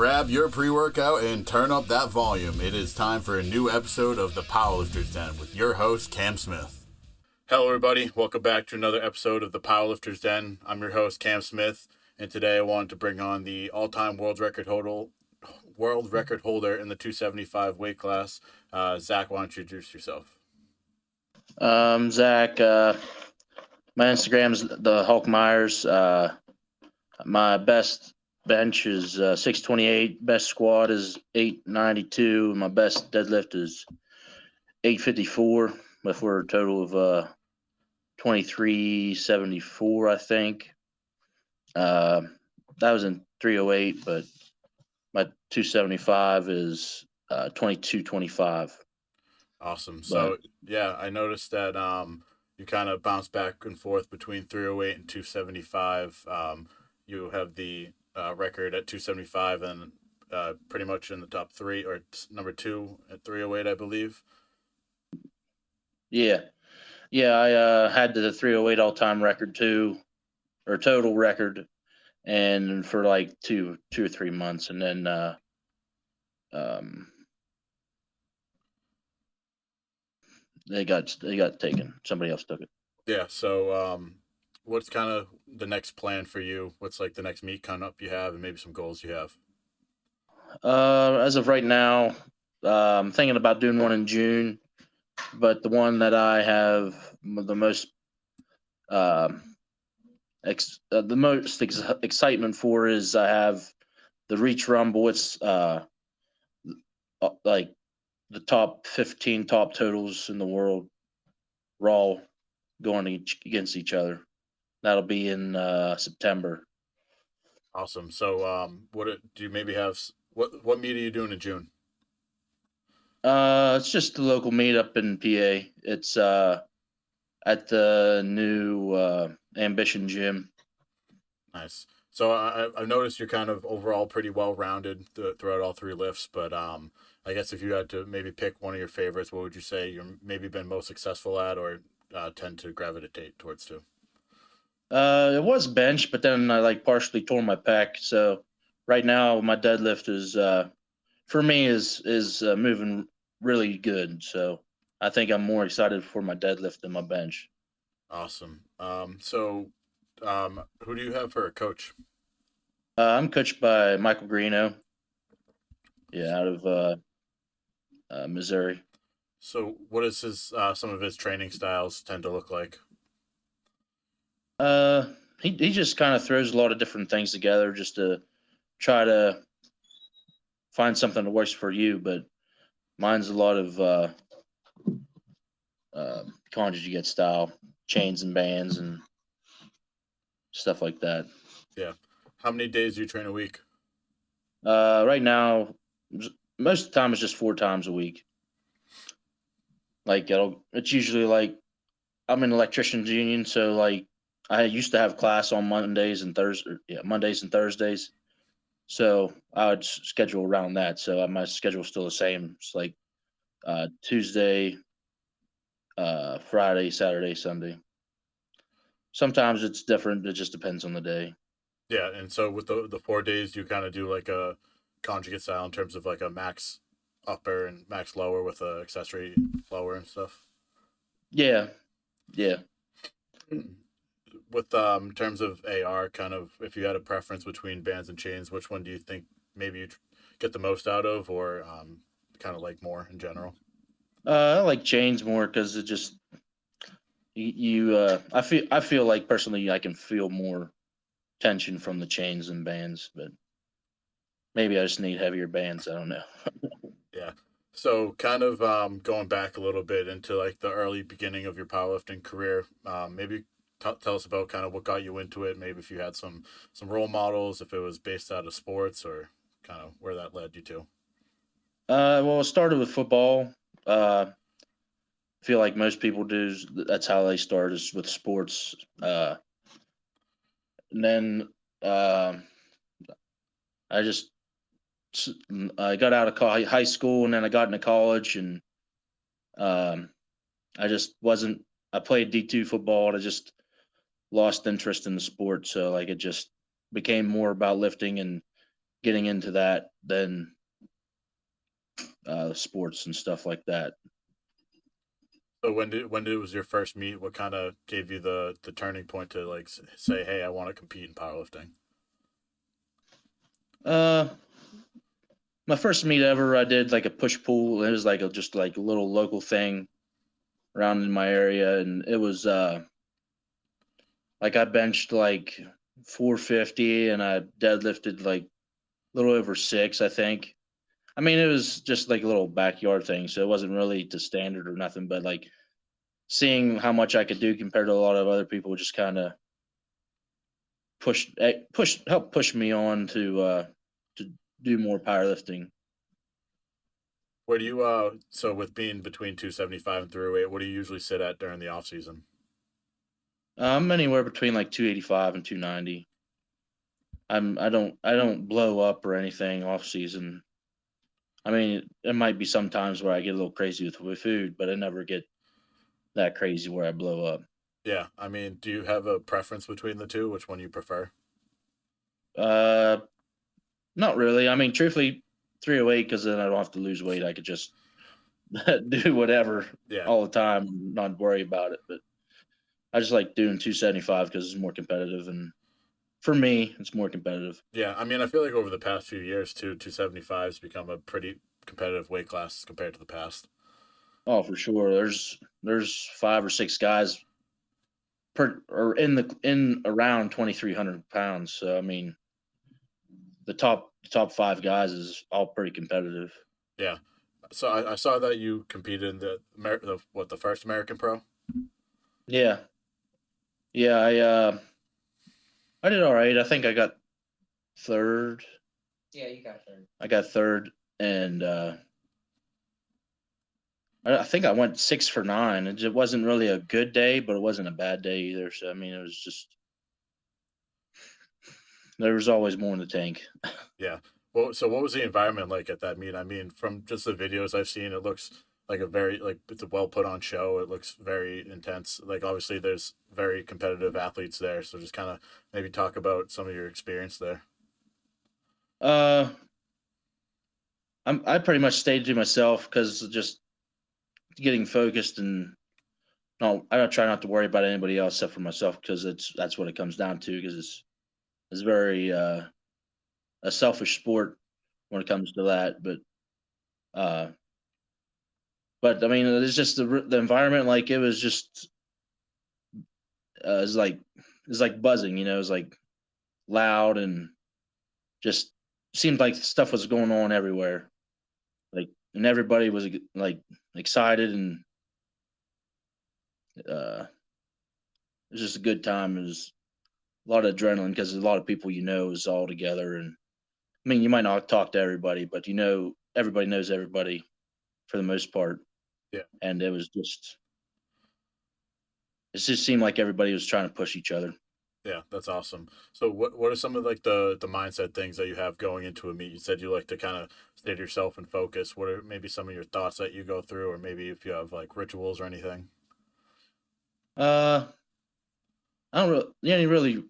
Grab your pre-workout and turn up that volume. It is time for a new episode of the Powerlifter's Den with your host, Cam Smith. Hello, everybody. Welcome back to another episode of the Powerlifter's Den. I'm your host, Cam Smith, and today I wanted to bring on the all-time world record holder in the 275 weight class. Zach, why don't you introduce yourself? Zac, my Instagram's the Zac Meyers. My best bench is 628. Best squat is 892. My best deadlift is 854. For a total of 2374, I think. That was in 308, but my 275 is 2225. Awesome. So, yeah, I noticed that you kind of bounce back and forth between 308 and 275. You have the record at 275 and pretty much in the top three, or number two at 308, I believe. Yeah. I had the 308 all-time record too, or total record, and for like two or 3 months, and then they got taken. Somebody else took it. Yeah. So, what's kind of the next plan for you? What's like the next meet coming up you have, and maybe some goals you have? As of right now, I'm thinking about doing one in June, but the one that I have the most excitement for is I have the Reach Rumble. It's like the top 15 top totals in the world, raw, going against each other. That'll be in September. Awesome. So, do you maybe have what meet are you doing in June? It's just a local meetup in PA. It's at the new Ambition Gym. Nice. So I've noticed you're kind of overall pretty well rounded throughout all three lifts, but I guess if you had to maybe pick one of your favorites, what would you say you're maybe been most successful at, or tend to gravitate towards too? It was bench, but then I partially tore my pec. So right now my deadlift is for me is moving really good. So I think I'm more excited for my deadlift than my bench. Awesome. Who do you have for a coach? I'm coached by Michael Greeno. Yeah, out of Missouri. So what is his some of his training styles tend to look like? He just kind of throws a lot of different things together just to try to find something that works for you. But mine's a lot of conjugate style, chains and bands and stuff like that. Yeah. How many days do you train a week? Right now, most of the time it's just 4 times a week. It's usually I'm an electrician's union, so I used to have class on Mondays and Thursdays. So I would schedule around that. So my schedule's still the same. It's Tuesday, Friday, Saturday, Sunday. Sometimes it's different. It just depends on the day. Yeah, and so with the 4 days, you kind of do like a conjugate style in terms of like a max upper and max lower with a accessory lower and stuff. Yeah. With in terms of AR, kind of if you had a preference between bands and chains, which one do you think maybe you get the most out of, or kind of like more in general? I like chains more because it just I feel like personally I can feel more tension from the chains and bands, but maybe I just need heavier bands. I don't know. Yeah. So kind of going back a little bit into like the early beginning of your powerlifting career, maybe tell us about kind of what got you into it. Maybe if you had some role models, if it was based out of sports, or kind of where that led you to. Well, it started with football. I feel like most people do. That's how they start, is with sports. And then I just I got out of high school, and then I got into college, and um, I just wasn't. I played D2 football, and I just lost interest in the sport. So it just became more about lifting, and getting into that than sports and stuff like that. So when did was your first meet? What kind of gave you the turning point to like say, hey, I want to compete in powerlifting? Uh, my first meet ever, I did like a push pull. It was like just like a little local thing around in my area, and it was like I benched like 450 and I deadlifted like a little over 6, I think. I mean, it was just like a little backyard thing, so it wasn't really to standard or nothing, but like seeing how much I could do compared to a lot of other people just kind of helped push me on to do more powerlifting. Where do you so with being between 275 and 308, what do you usually sit at during the off season? I'm anywhere between like 285 and 290. I don't blow up or anything off season. I mean, it might be sometimes where I get a little crazy with food, but I never get that crazy where I blow up. Yeah, I mean, do you have a preference between the two? Which one you prefer? Uh, Not really. I mean, truthfully, 308 because then I don't have to lose weight. I could just do whatever Yeah, all the time, and not worry about it. But I just like doing 275 because it's more competitive, and for me, it's more competitive. yeah. I mean, I feel like over the past few years, too, 275 has become a pretty competitive weight class compared to the past. Oh, for sure. There's 5 or 6 guys per or in around 2,300 pounds. So I mean, the top 5 guys is all pretty competitive. Yeah. So I saw that you competed in the first American Pro. Yeah, yeah. I did all right. I think I got third. Yeah, you got third. I got third, and I think I went 6 for 9. It wasn't really a good day, but it wasn't a bad day either. So I mean, it was just there was always more in the tank. Yeah. Well, so what was the environment like at that meet? I mean, from just the videos I've seen, it looks like a very like it's a well put on show. It looks very intense. Like obviously there's very competitive athletes there, so just kind of maybe talk about some of your experience there. Uh, I pretty much stayed to myself because just getting focused and no, I try not to worry about anybody else except for myself because that's what it comes down to because it's very a selfish sport when it comes to that. Uh, but I mean, it's just the environment. Like it was just it's like buzzing. You know, it's like loud and just seemed like stuff was going on everywhere. Like and everybody was like excited and uh, it was just a good time. It was a lot of adrenaline because a lot of people is all together and I mean, you might not talk to everybody, but everybody knows everybody for the most part. Yeah. And it just seemed like everybody was trying to push each other. Yeah, that's awesome. So what are some of like the mindset things that you have going into a meet? You said you like to kind of stay to yourself and focus. What are maybe some of your thoughts that you go through, or maybe if you have like rituals or anything? Uh, I don't really, the only really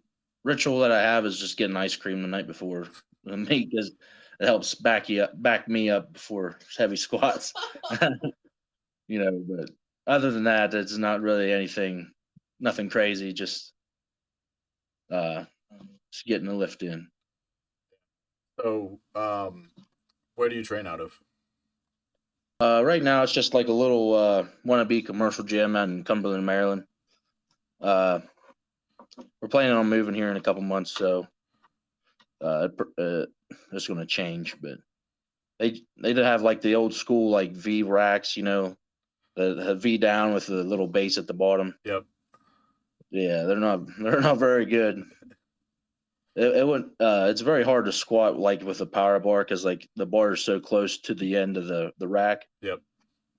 ritual that I have is just getting ice cream the night before the meet because it helps back me up before heavy squats. But other than that, it's not really nothing crazy. Uh, just getting the lift in. So where do you train out of? Right now, it's just like a little wannabe commercial gym out in Cumberland, Maryland. Uh, we're planning on moving here in a couple months, so it's going to change. But they did have like the old school like V racks, the V down with the little base at the bottom. Yep. Yeah, they're not very good. It wouldn't. It's very hard to squat like with a power bar because like the bar is so close to the end of the rack. Yep.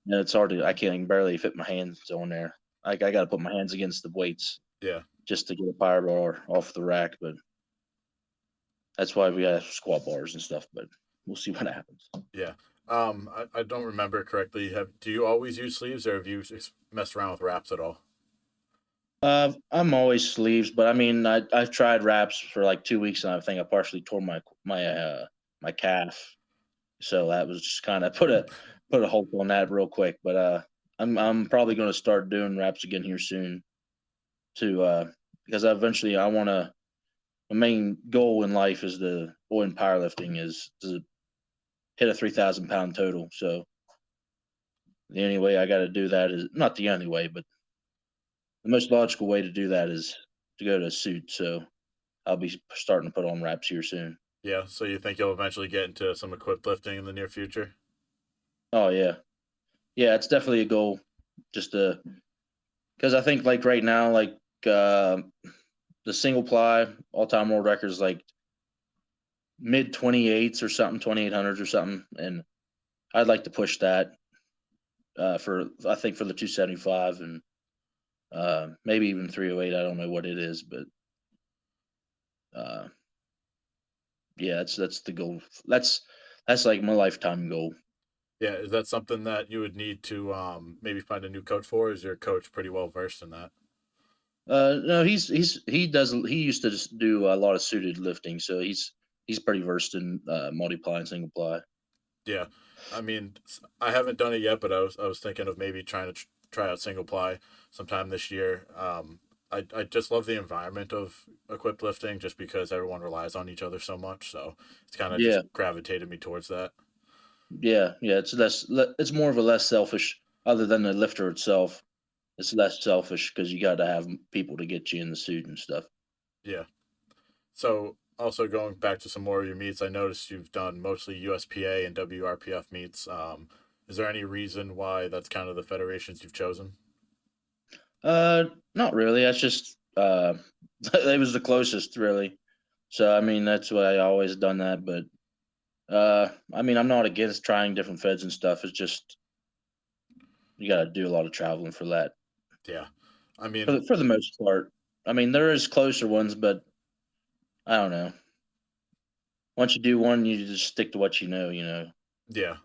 And it's hard to. I can't even barely fit my hands on there. Like I got to put my hands against the weights Yeah. just to get a power bar off the rack. But that's why we have squat bars and stuff. But we'll see what happens. Yeah. I don't remember correctly. Do you always use sleeves, or have you messed around with wraps at all? I'm always sleeves, but I mean I've tried wraps for like 2 weeks and I think I partially tore my my calf. So that was just kind of put a halt on that real quick. But I'm probably going to start doing reps again here soon to because eventually I want to. My main goal in life is or in powerlifting is to hit a 3,000 pound total. So the only way I got to do that is not the only way, but the most logical way to do that is to go to a suit. So I'll be starting to put on reps here soon. Yeah. So you think you'll eventually get into some equipped lifting in the near future? Oh yeah, yeah, it's definitely a goal. Just to because I think like right now, like uh, the single ply all time world record is like mid 28s or something, 2800s or something, and I'd like to push that for I think for the 275 and maybe even 308. I don't know what it is, but uh, yeah, that's the goal. That's like my lifetime goal. Yeah. Is that something that you would need to maybe find a new coach for? Is your coach pretty well versed in that? No, he used to just do a lot of suited lifting, so he's pretty versed in multiply and single ply. Yeah, I mean, I haven't done it yet, but I was thinking of maybe trying to try out single ply sometime this year. I just love the environment of equipped lifting, just because everyone relies on each other so much. So it's kind of just Yeah, gravitated me towards that. yeah. It's more of a less selfish, other than the lifter itself. It's less selfish because you got to have people to get you in the suit and stuff. Yeah. So also going back to some more of your meets, I noticed you've done mostly USPA and WRPF meets. Is there any reason why that's kind of the federations you've chosen? Not really. That's just it was the closest really. So I mean, that's why I always done that. But I mean, I'm not against trying different feds and stuff. It's just you got to do a lot of traveling for that. Yeah. I mean, For the most part. I mean, there is closer ones, but I don't know. Once you do one, you just stick to what you know. You know. yeah.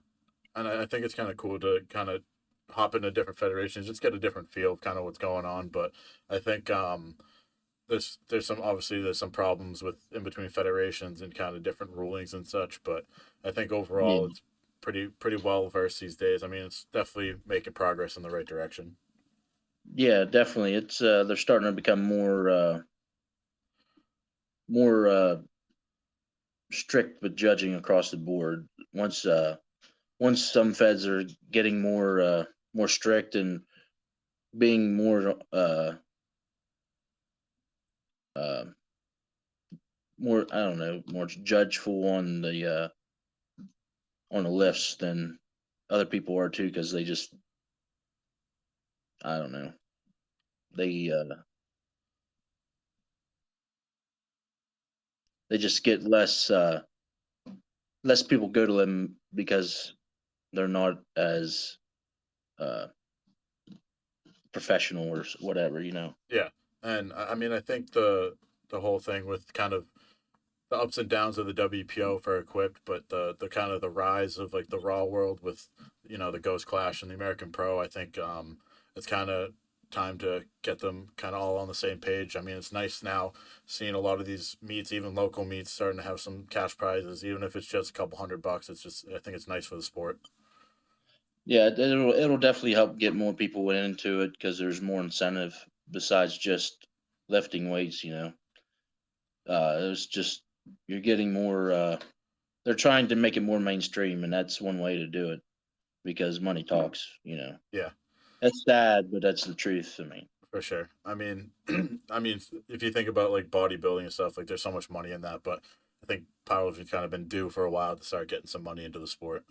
And I think it's kind of cool to kind of hop into different federations, just get a different feel of kind of what's going on. But I think there's some problems with in between federations and kind of different rulings and such. But I think overall Yeah. it's pretty well versed these days. I mean, it's definitely making progress in the right direction. Yeah, definitely. It's they're starting to become more strict with judging across the board. Once some feds are getting more strict and being uh more I don't know more judgeful on the lifts than other people are too because they just I don't know they they just get less people go to them because they're not as uh professional or whatever, you know. Yeah, and I mean, I think the whole thing with kind of the ups and downs of the WPO for equipped, but the kind of the rise of like the Raw world with the Ghost Clash and the American Pro. I think it's kind of time to get them kind of all on the same page. I mean, it's nice now seeing a lot of these meets, even local meets, starting to have some cash prizes, even if it's just a couple $100. It's just I think it's nice for the sport. Yeah, it'll definitely help get more people into it because there's more incentive besides just lifting weights, you know. It's just you're getting more they're trying to make it more mainstream and that's one way to do it because money talks, you know. Yeah, That's sad, but that's the truth. I mean, for sure. I mean, I mean, if you think about like bodybuilding and stuff, like there's so much money in that, but I think powerlifting's kind of been due for a while to start getting some money into the sport.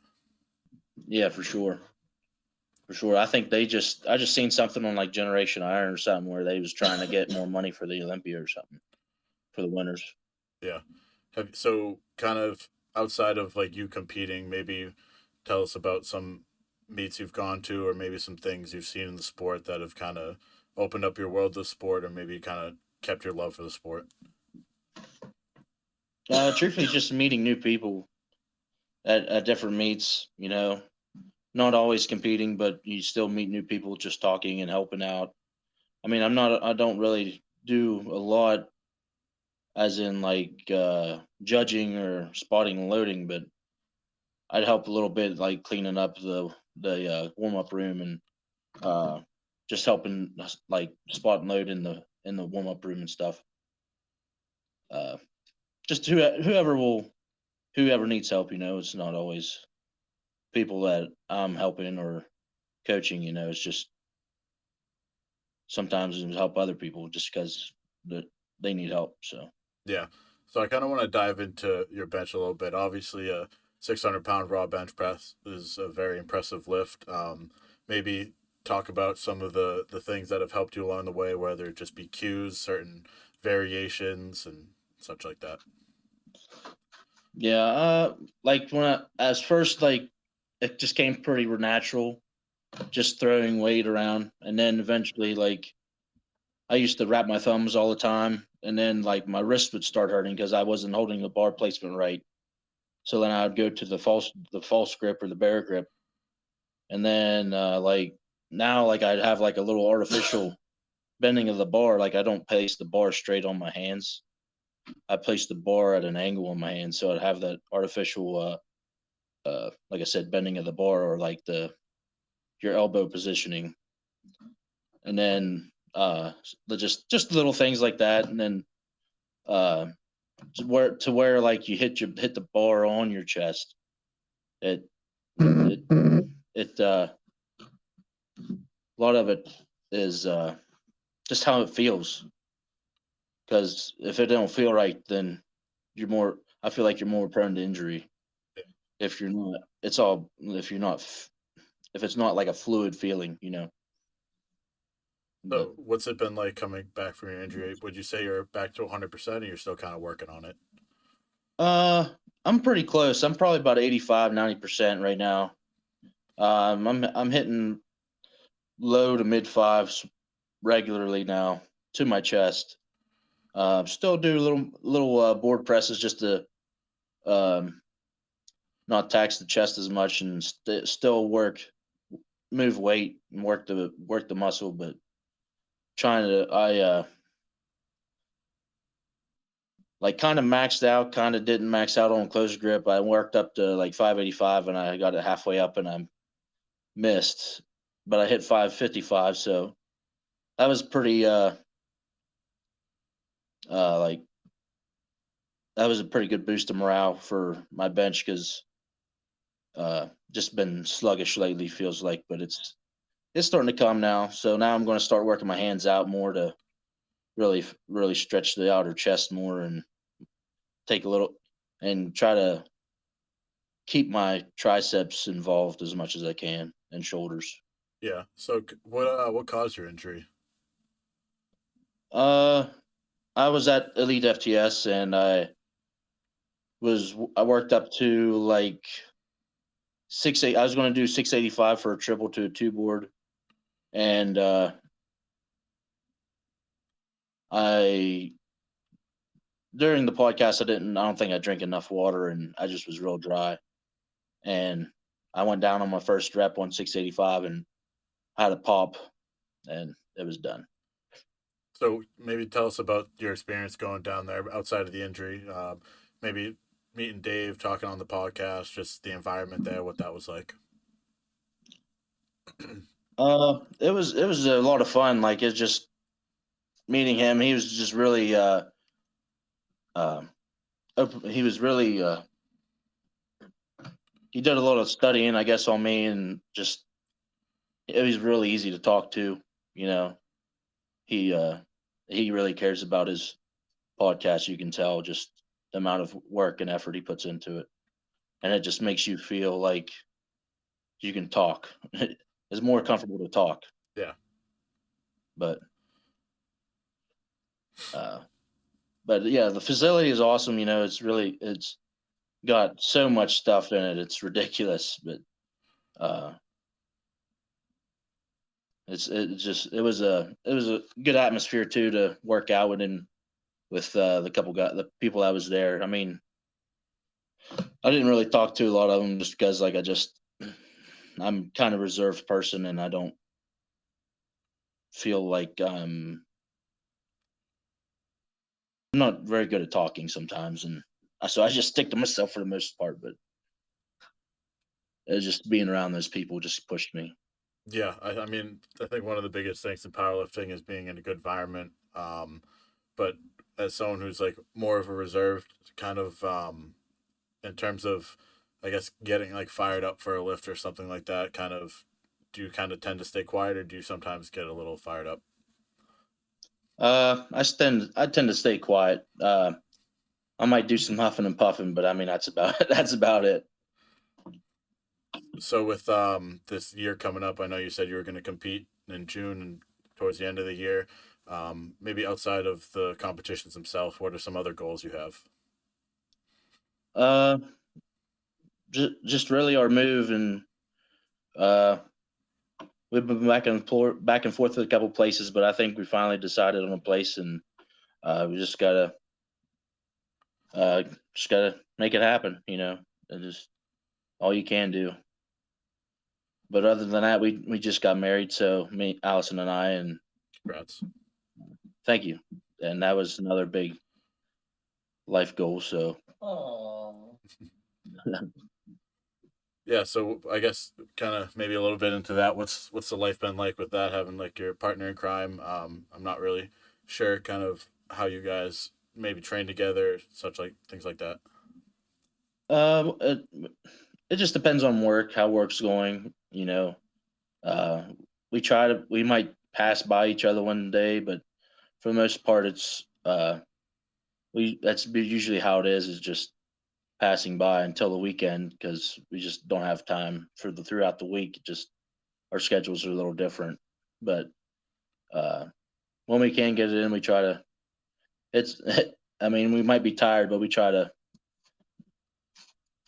yeah, for sure. For sure. I just seen something on like Generation Iron or something where they was trying to get more money for the Olympia or something for the winners. Yeah. So kind of outside of like you competing, maybe tell us about some meets you've gone to or maybe some things you've seen in the sport that have kind of opened up your world to sport or maybe kind of kept your love for the sport. Truthfully, just meeting new people at different meets, you know, not always competing, but you still meet new people just talking and helping out. I mean, I don't really do a lot as in like judging or spotting and loading, but I'd help a little bit, like cleaning up the warm up room and just helping like spot and load in the warm up room and stuff. Uh, just whoever needs help. It's not always people that I'm helping or coaching. It's just sometimes it's help other people just because they need help. So Yeah. So I kind of want to dive into your bench a little bit. Obviously, a 600-pound raw bench press is a very impressive lift. Maybe talk about some of the things that have helped you along the way, whether it just be cues, certain variations, and such like that. yeah, like as first, like it just came pretty natural, just throwing weight around, and then eventually, like I used to wrap my thumbs all the time, and then like my wrist would start hurting because I wasn't holding the bar placement right. So then I would go to the false grip or the bear grip, and then like now like I'd have like a little artificial bending of the bar. Like I don't place the bar straight on my hands. I place the bar at an angle on my hands, so I'd have that artificial, like I said, bending of the bar or like your elbow positioning, and then just little things like that, and then uh, to where like you hit the bar on your chest. It it it a lot of it is just how it feels. Because if it don't feel right, then you're more. I feel like you're more prone to injury. If you're not, it's all. If you're not, if it's not like a fluid feeling. But So, what's it been like coming back from your injury? Would you say you're back to 100%, or you're still kind of working on it? uh, I'm pretty close. I'm probably about 85, 90% right now. I'm hitting low to mid fives regularly now to my chest. Still do little board presses just to um, not tax the chest as much and still move weight and work the muscle, but trying to I like kind of maxed out, kind of didn't max out on close grip. I worked up to like 585 and I got it halfway up and I missed, but I hit 555, so that was pretty like that was a pretty good boost of morale for my bench because just been sluggish lately feels like, but it's starting to come now. So now I'm going to start working my hands out more to really stretch the outer chest more and take a little and try to keep my triceps involved as much as I can and shoulders. Yeah. So, what caused your injury? Uh, I was at Elite FTS and I worked up to like 6 8. I was going to do 685 for a triple to a two board, and I during the podcast I don't think I drank enough water and I just was real dry, and I went down on my first rep on 685 and had a pop, and it was done. So, maybe tell us about your experience going down there outside of the injury. Maybe meeting Dave, talking on the podcast, just the environment there, what that was like. It was a lot of fun. Like it's just meeting him. He was just really uh, he was really he did a lot of studying, I guess, on me, and just it was really easy to talk to. You know, he uh, he really cares about his podcast. You can tell just the amount of work and effort he puts into it, and it just makes you feel like you can talk. It's more comfortable to talk, Yeah. but uh, yeah, the facility is awesome. It's got so much stuff in it. It's ridiculous, but uh, it was a good atmosphere too to work out with and with the people that was there. I mean, I didn't really talk to a lot of them just because like I'm kind of reserved person and I don't feel like I'm not very good at talking sometimes, and so I just stick to myself for the most part. But just being around those people just pushed me. Yeah, I mean, I think one of the biggest things in powerlifting is being in a good environment. But as someone who's like more of a reserved kind of in terms of, I guess, getting like fired up for a lift or something like that, kind of, do you kind of tend to stay quiet or do you sometimes get a little fired up? I tend to stay quiet. I might do some huffing and puffing, but I mean that's about that's about it. So with this year coming up, I know you said you were going to compete in June and towards the end of the year. Maybe outside of the competitions themselves, what are some other goals you have? Uh, just really our move, and uh, we've been back and forth with a couple places, but I think we finally decided on a place, and we uh, just gotta make it happen. And just all you can do. But other than that, we just got married, so me, Allison, and I, and Congrats. thank you. And that was another big life goal. So, Yeah, so I guess kind of maybe a little bit into that. What's the life been like with that? Having like your partner in crime. I'm not really sure kind of how you guys maybe train together, such like things like that. uh, it, it just depends on work, how work's going. Uh, we might pass by each other one day, but for the most part, it's that's usually how it is just passing by until the weekend because we just don't have time for the throughout the week. Just our schedules are a little different, but uh, when we can get it in, we try to. It's, I mean, we might be tired, but we try to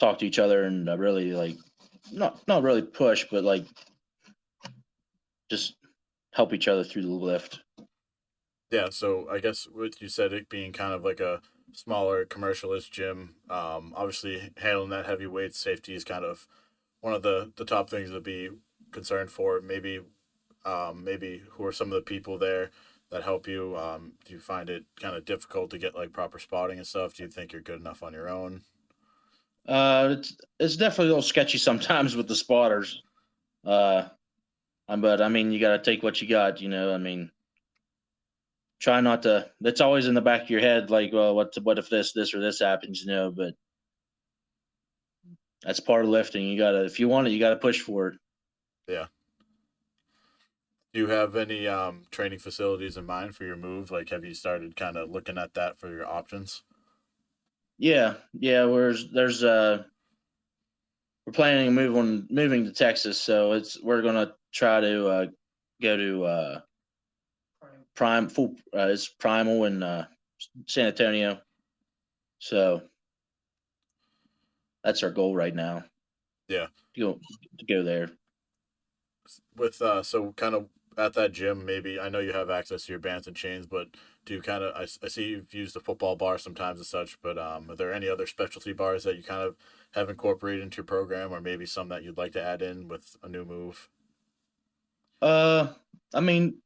talk to each other and really like not really push, but like just help each other through the lift. Yeah, so I guess with you said it being kind of like a smaller commercialist gym, obviously handling that heavy weight safety is kind of one of the top things to be concerned for. Maybe who are some of the people there that help you? Do you find it kind of difficult to get like proper spotting and stuff? Do you think you're good enough on your own? It's definitely a little sketchy sometimes with the spotters. Uh, but I mean, you got to take what you got. I mean, try not to. That's always in the back of your head, like, well, what if this or this happens? But that's part of lifting. You gotta, if you want it, you gotta push for it. Yeah. Do you have any training facilities in mind for your move? Like, have you started kind of looking at that for your options? Yeah, yeah. We're planning moving to Texas, so we're gonna try to go to it's Primal in San Antonio. So that's our goal right now Yeah. to go to go there. With so kind of at that gym, maybe I know you have access to your bands and chains, but do you kind of I see you've used the football bar sometimes and such, but are there any other specialty bars that you kind of have incorporated into your program, or maybe some that you'd like to add in with a new move? Uh, I mean,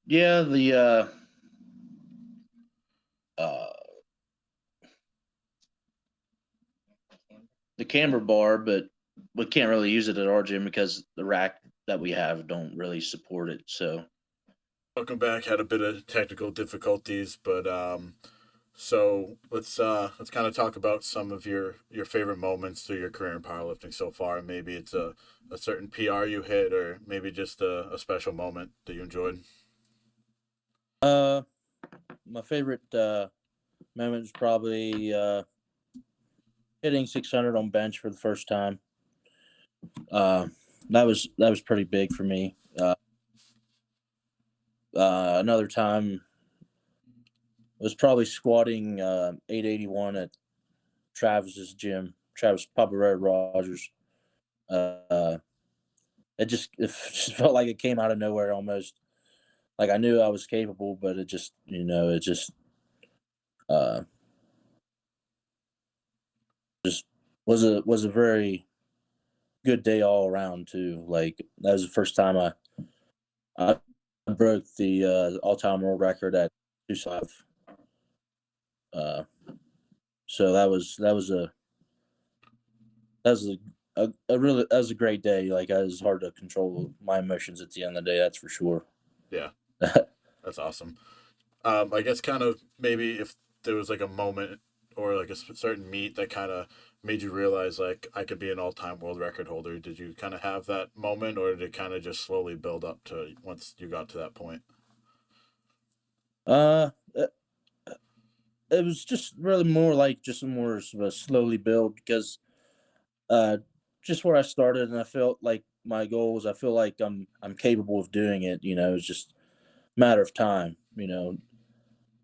yeah, uh the camber bar, but we can't really use it at our gym because the rack that we have don't really support it. So Welcome back. Had a bit of technical difficulties, but so let's kind of talk about some of your favorite moments through your career in powerlifting so far. Maybe it's a certain PR you hit, or maybe just a special moment that you enjoyed. Uh, my favorite moment was probably hitting 600 on bench for the first time. Uh, that was pretty big for me. Another time was probably squatting 881 at Travis's gym, Travis Papa Red Rogers. Uh, it just felt like it came out of nowhere almost. Like I knew I was capable, but it just uh, just was a very good day all around too. Like that was the first time I broke the all time world record at 205. So that was a great day. Like, it was hard to control my emotions at the end of the day. That's for sure. Yeah, that's awesome. I guess kind of maybe if there was like a moment or like a certain meet that kind of made you realize like I could be an all-time world record holder. Did you kind of have that moment, or did it kind of just slowly build up to once you got to that point? It, it was just really more like just more of a slowly build, because uh, just where I started, and I felt like my goals. I feel like I'm capable of doing it. It's just a matter of time.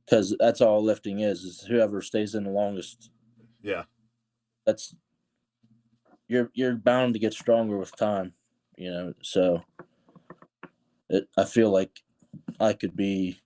Because that's all lifting is whoever stays in the longest. Yeah, That's you're bound to get stronger with time. So I feel like I could be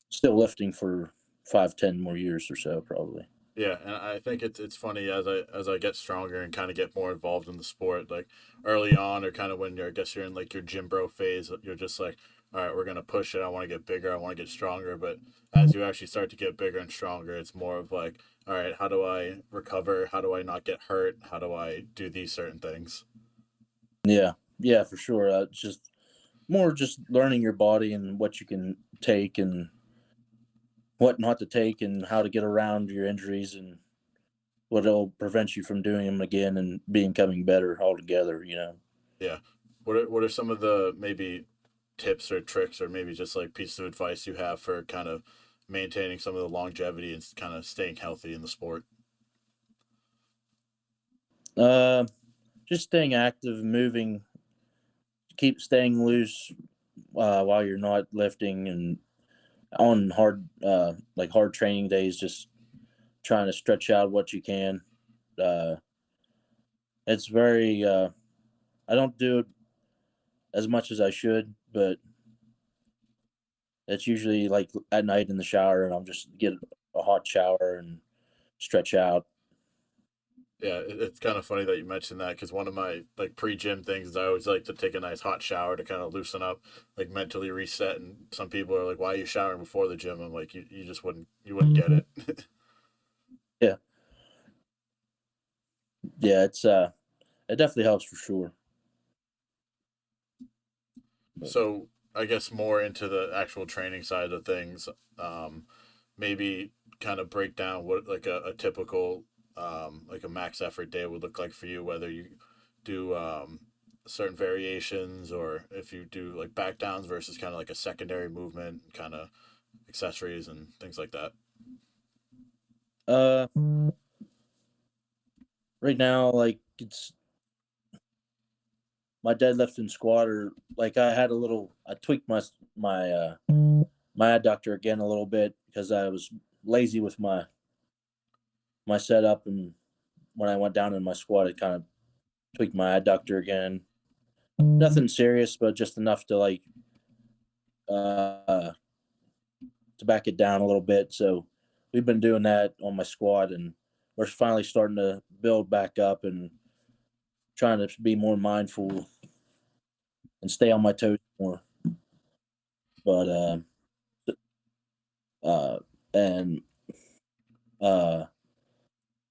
still lifting for 5, 10 more years or so, probably. yeah, and I think it's funny as I get stronger and kind of get more involved in the sport. Like early on, or kind of when I guess you're in like your gym bro phase, you're just like, all right, we're gonna push it. I want to get bigger. I want to get stronger. But as you actually start to get bigger and stronger, it's more of like, all right, how do I recover? How do I not get hurt? How do I do these certain things? Yeah, yeah, for sure. It's just more just learning your body and what you can take and what not to take, and how to get around your injuries, and what'll prevent you from doing them again and becoming better altogether. Yeah. What are some of the maybe tips or tricks or maybe just like pieces of advice you have for kind of maintaining some of the longevity and kind of staying healthy in the sport? Uh, just staying active, moving, keep staying loose while you're not lifting, and on hard training days, just trying to stretch out what you can. Uh, it's very I don't do it as much as I should, but it's usually like at night in the shower, and I'll just get a hot shower and stretch out. Yeah, it's kind of funny that you mentioned that because one of my like pre-gym things is I always like to take a nice hot shower to kind of loosen up, like mentally reset. And some people are like, "Why are you showering before the gym?" I'm like, "You just wouldn't get it." Yeah, yeah, it definitely helps for sure. But So I guess more into the actual training side of things. Um, Maybe kind of break down what like a typical like a max effort day would look like for you, whether you do certain variations or if you do like back downs versus kind of like a secondary movement, kind of accessories and things like that. uh, right now, like, it's my deadlift and squat are like, I tweaked my adductor again a little bit because I was lazy with my setup, and when I went down in my squat, it kind of tweaked my adductor again. Nothing serious, but just enough to like uh to back it down a little bit. So we've been doing that on my squat, and we're finally starting to build back up and trying to be more mindful and stay on my toes more. But uh and uh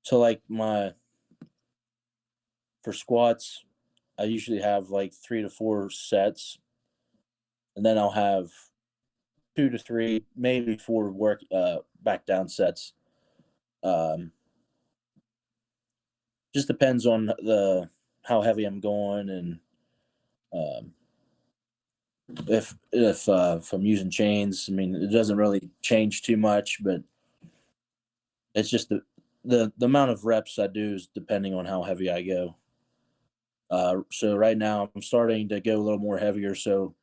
so like my for squats, I usually have like 3 to 4 sets, and then I'll have 2 to 3, maybe 4 work back down sets. Um, just depends on the how heavy I'm going, and um, if I'm using chains. I mean, it doesn't really change too much, but it's just the amount of reps I do is depending on how heavy I go. So right now I'm starting to go a little more heavier, so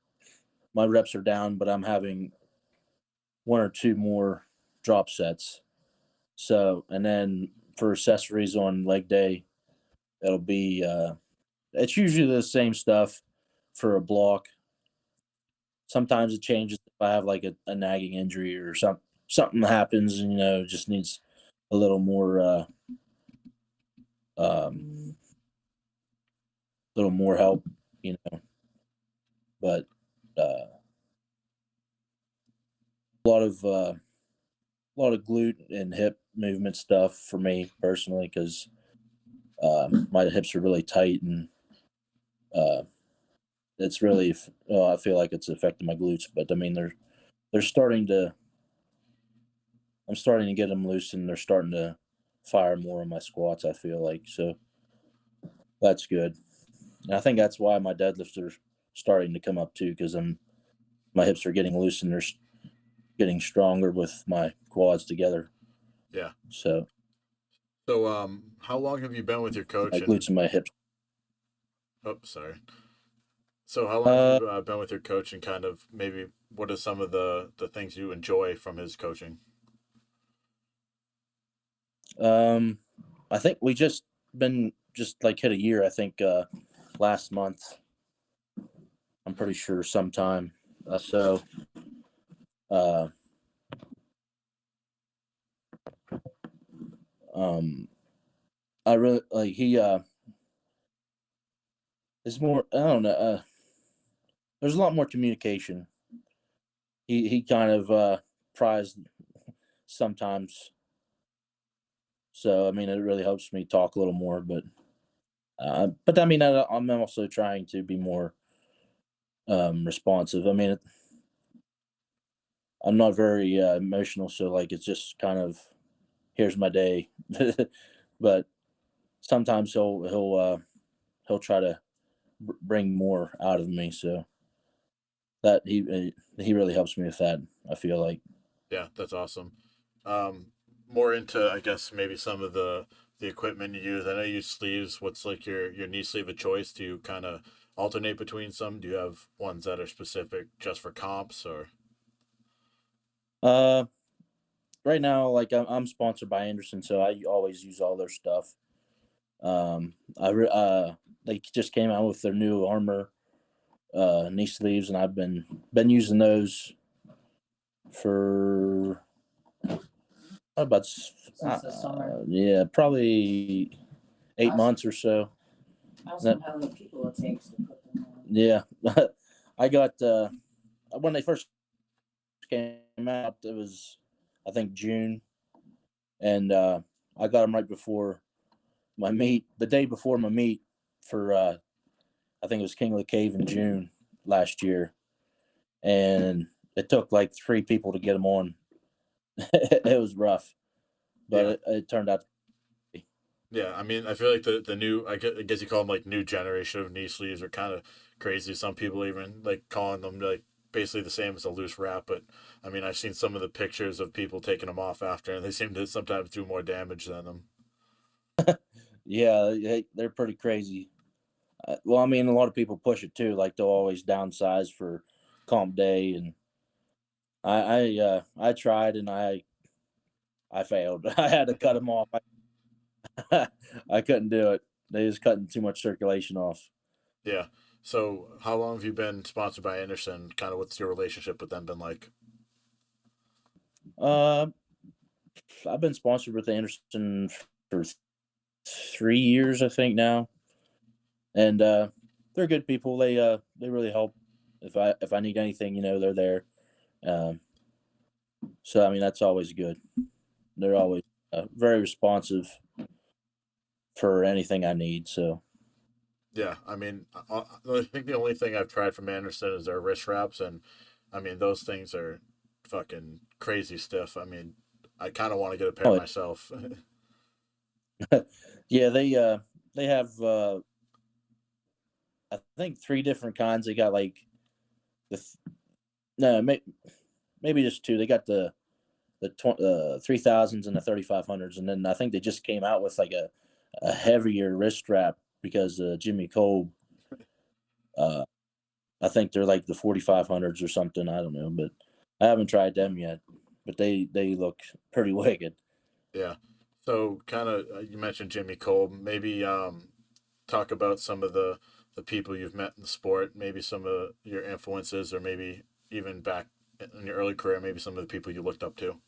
my reps are down, but I'm having 1 or 2 more drop sets. So, and then for accessories on leg day, it'll be it's usually the same stuff for a block. Sometimes it changes if I have like a nagging injury or something happens, and just needs a little more um little more help, you know. But a lot of lot of glute and hip movement stuff for me personally because my hips are really tight and uh, it's really I feel like it's affecting my glutes. But I mean they're starting to I'm starting to get them loose and they're starting to fire more on my squats. I feel like so that's good. And I think that's why my deadlifts are starting to come up too because my hips are getting loose and they're getting stronger with my quads together. Yeah. So how long have you been with your coach? my glutes and my hips. Oh, sorry. So how long have you been with your coach, and kind of maybe what are some of the things you enjoy from his coaching? I think we just like hit a year. I think last month. I'm pretty sure sometime. So uh, um, I really like he is more. I don't know. There's a lot more communication. He kind of pries sometimes. So I mean, it really helps me talk a little more. But I mean, I'm also trying to be more responsive. I mean, I'm not very emotional, so like it's just kind of here's my day. But sometimes he'll try to bring more out of me. So that he really helps me with that. I feel like. Yeah, that's awesome. More into, I guess, maybe some of the equipment you use. I know you use sleeves. What's like your knee sleeve of choice? Do you kind of alternate between some? Do you have ones that are specific just for comps, or? Uh, right now, like I'm sponsored by Anderson, so I always use all their stuff. They just came out with their new armor knee sleeves, and I've been using those for about Since the summer. yeah, probably 8 months or so. I also know how many people it takes to put them on. Yeah, I got when they first came out, it was I think June, and I got them right before my meet, the day before my meet for I think it was King of the Cave in June last year, and it took like 3 people to get them on. It was rough, but Yeah. it turned out. Yeah, I mean, I feel like the new, I guess you call them like new generation of knee sleeves are kind of crazy. Some people even like calling them like basically the same as a loose wrap. But I mean, I've seen some of the pictures of people taking them off after, and they seem to sometimes do more damage than them. Yeah, they're pretty crazy. Well, I mean, a lot of people push it too. Like they'll always downsize for comp day, and I tried and I failed. I had to cut them off. I couldn't do it. They was cutting too much circulation off. Yeah. So how long have you been sponsored by Anderson? Kind of what's your relationship with them been like? Uh, I've been sponsored with Anderson for 3 years, I think now, and they're good people. They really help. If I need anything, they're there. Um, so I mean that's always good. They're always very responsive for anything I need. So Yeah, I mean, I think the only thing I've tried from Anderson is their wrist wraps, and I mean those things are fucking crazy stiff. I mean, I kind of want to get a pair oh myself. yeah, they have I think 3 different kinds. They got like the no maybe just 2. They got the 3000s and the 3500s, and then I think they just came out with like a heavier wrist strap because Jimmy Cole. Uh, I think they're like the 4500s or something. I don't know, but I haven't tried them yet. But they look pretty wicked. Yeah. So kind of you mentioned Jimmy Cole. Maybe talk about some of the people you've met in the sport. Maybe some of your influences, or maybe even back in your early career, maybe some of the people you looked up to.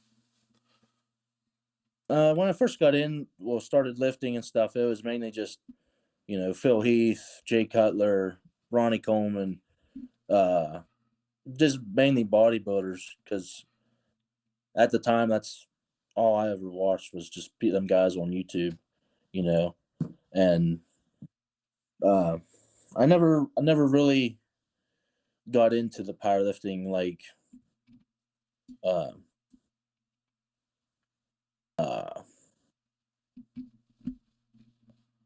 When I first got in, well, started lifting and stuff, it was mainly just Phil Heath, Jay Cutler, Ronnie Coleman, uh, just mainly bodybuilders because at the time all I ever watched was just them guys on YouTube, you know, and I never really got into the powerlifting like uh, uh,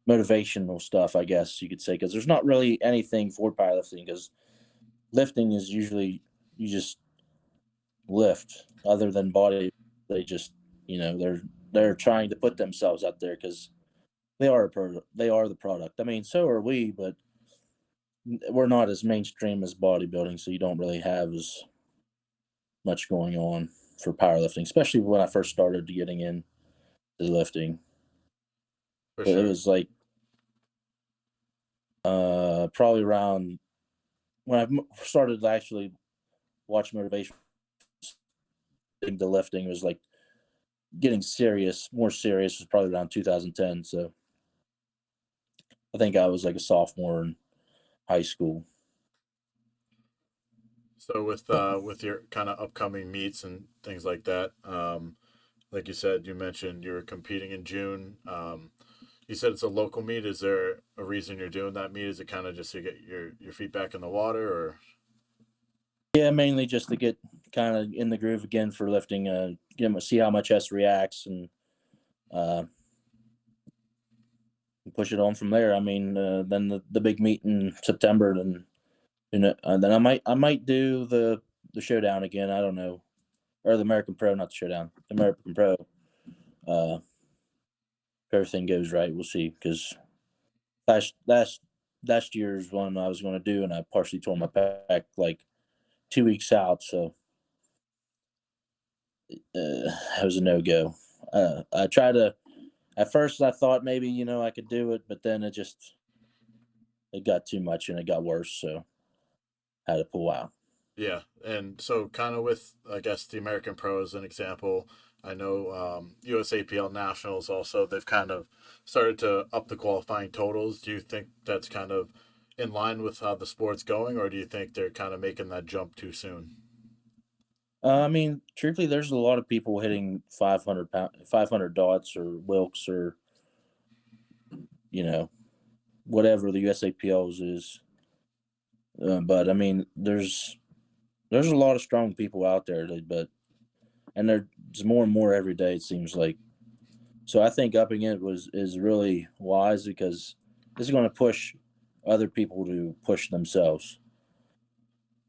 motivational stuff, I guess you could say, because there's not really anything for powerlifting. Because lifting is usually you just lift. Other than body, they just they're trying to put themselves out there because they are the product. I mean, so are we, but we're not as mainstream as bodybuilding, so you don't really have as much going on for powerlifting, especially when I first started getting into lifting. For But it sure. was like probably around when I started to actually watch motivation. The lifting was like getting more serious was probably around 2010. So I think I was like a sophomore in high school. So with your kind of upcoming meets and things like that, like you said, you mentioned you were competing in June. You said it's a local meet. Is there a reason you're doing that meet? Is it kind of just to get your feet back in the water, or? Yeah, mainly just to get kind of in the groove again for lifting. See how my chest reacts and uh, push it on from there. I mean, then the big meet in September, and then I might do the showdown again. I don't know, or the American Pro, not the showdown, the American Pro. If everything goes right, we'll see. Because last year's one I was going to do, and I partially tore my back like 2 weeks out, so it was a no go. I tried to. At first, I thought maybe I could do it, but then it got too much and it got worse, so I had to pull out. Yeah, and so kind of with I guess the American Pro as an example, I know USAPL Nationals also they've kind of started to up the qualifying totals. Do you think that's kind of in line with how the sport's going, or do you think they're kind of making that jump too soon? I mean, truthfully, there's a lot of people hitting 500 dots or Wilks or whatever the USAPLs is. But I mean, there's a lot of strong people out there, and there's more and more every day. It seems like. So I think upping it is really wise because this is going to push other people to push themselves.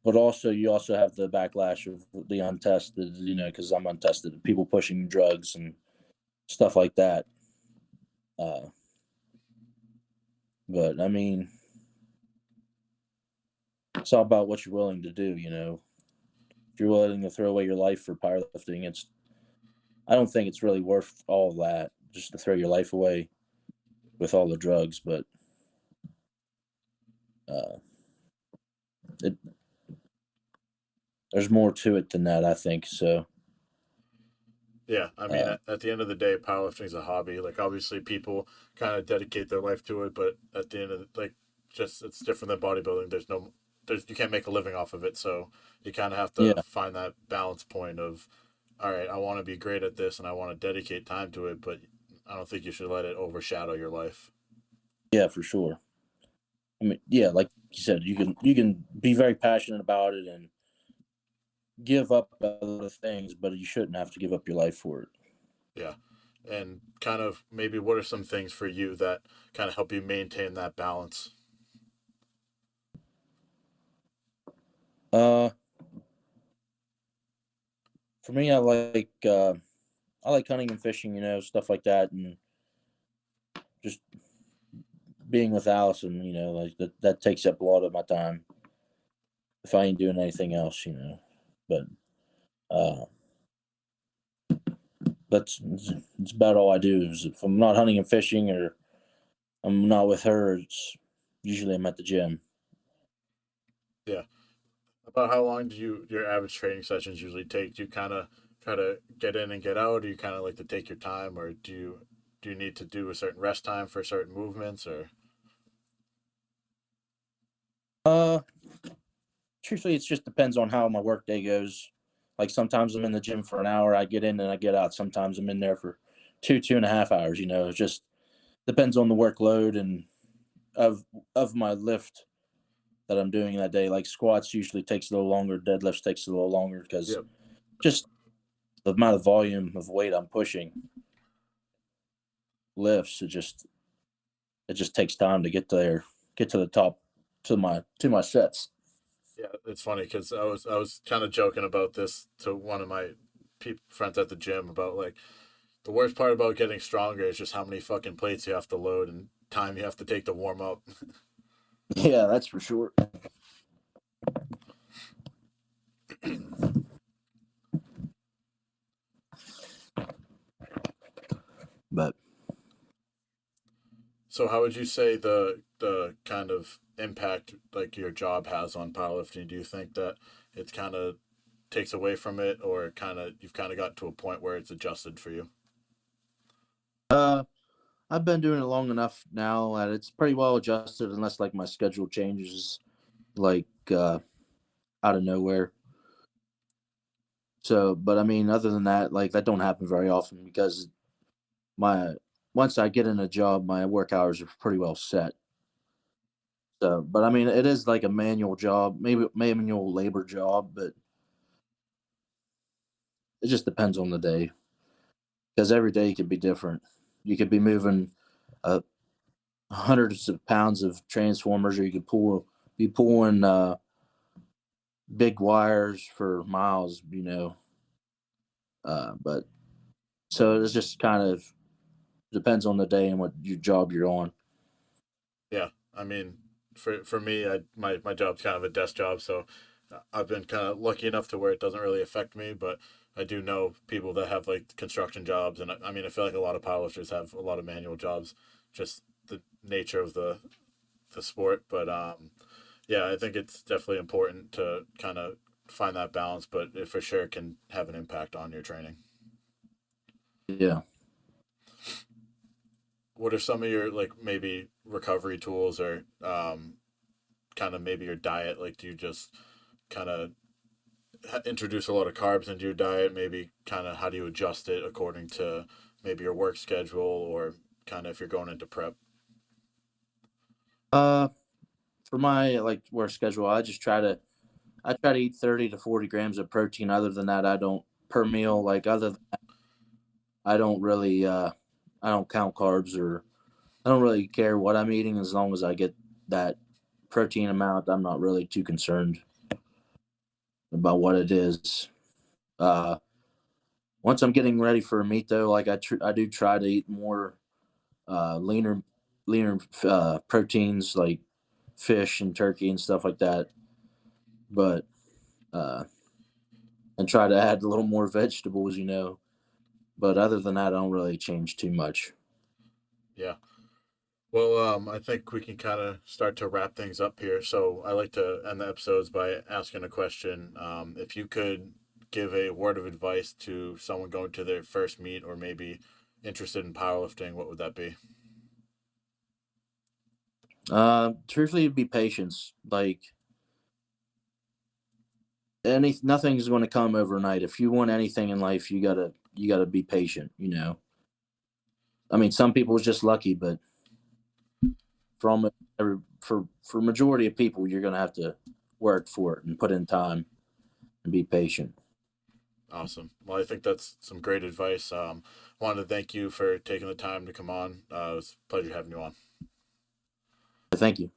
But also, you also have the backlash of the untested, because I'm untested, people pushing drugs and stuff like that. Uh, but I mean, it's all about what you're willing to do. If you're willing to throw away your life for powerlifting, I don't think it's really worth all of that just to throw your life away with all the drugs. But uh, it, there's more to it than that, I think. So Yeah, I mean, at the end of the day, powerlifting is a hobby. Like, obviously, people kind of dedicate their life to it, but at the end of like, just it's different than bodybuilding. There's you can't make a living off of it, so you kind of have to yeah, find that balance point of, all right, I want to be great at this and I want to dedicate time to it, but I don't think you should let it overshadow your life. yeah, for sure. I mean, yeah, like you said, you can be very passionate about it and give up other things, but you shouldn't have to give up your life for it. Yeah, and kind of maybe what are some things for you that kind of help you maintain that balance? Uh, for me, I like hunting and fishing, stuff like that, and just being with Allison, like that takes up a lot of my time if I ain't doing anything else, But uh, it's about all I do. Is if I'm not hunting and fishing or I'm not with her, it's usually I'm at the gym. Yeah. About how long do your average training sessions usually take? Do you kind of try to get in and get out? Or do you kind of like to take your time, or do you need to do a certain rest time for certain movements? Or Uh, Truthfully, it just depends on how my work day goes. Like sometimes I'm in the gym for an hour, I get in and I get out. Sometimes I'm in there for 2.5 hours. It just depends on the workload and of my lift that I'm doing that day. Like squats usually takes a little longer, deadlifts takes a little longer because just the amount of volume of weight I'm pushing. Lifts, it just takes time to get there, get to the top, to my sets. Yeah, it's funny because I was kind of joking about this to one of my friends at the gym about like the worst part about getting stronger is just how many fucking plates you have to load and time you have to take to warm up. Yeah, that's for sure. But So how would you say the kind of impact like your job has on powerlifting? Do you think that it's kind of takes away from it, or kind of you've kind of gotten to a point where it's adjusted for you? I've been doing it long enough now that it's pretty well adjusted, unless like my schedule changes, like out of nowhere. So, but I mean, other than that, like that don't happen very often because my once I get in a job, my work hours are pretty well set. So, but I mean, it is like a manual job, maybe manual labor job, but it just depends on the day because every day could be different. You could be moving uh, hundreds of pounds of transformers, or you could be pulling big wires for miles. But so it's just kind of depends on the day and what your job you're on. Yeah, I mean, for me, my job's kind of a desk job, so I've been kind of lucky enough to where it doesn't really affect me. But I do know people that have like construction jobs, and I mean, I feel like a lot of powerlifters have a lot of manual jobs, just the nature of the sport. But yeah, I think it's definitely important to kind of find that balance, but it for sure can have an impact on your training. Yeah. What are some of your like maybe recovery tools or kind of maybe your diet? Like, do you just kind of introduce a lot of carbs into your diet? Maybe kind of how do you adjust it according to maybe your work schedule or kind of if you're going into prep? Uh, for my like work schedule, I try to eat 30 to 40 grams of protein. Other than that, I don't per meal. Like other than that, I don't really I don't count carbs, or I don't really care what I'm eating as long as I get that protein amount. I'm not really too concerned about what it is. Uh, Once I'm getting ready for a meet though, like I do try to eat more leaner proteins like fish and turkey and stuff like that. But uh, and try to add a little more vegetables. But other than that, I don't really change too much. Yeah. Well, I think we can kind of start to wrap things up here. So I like to end the episodes by asking a question. If you could give a word of advice to someone going to their first meet or maybe interested in powerlifting, what would that be? Truthfully, it'd be patience. Like nothing's going to come overnight. If you want anything in life, you gotta be patient. I mean, some people is just lucky, but for almost for majority of people, you're gonna have to work for it and put in time and be patient. Awesome. Well, I think that's some great advice. Wanted to thank you for taking the time to come on. It was a pleasure having you on. Thank you.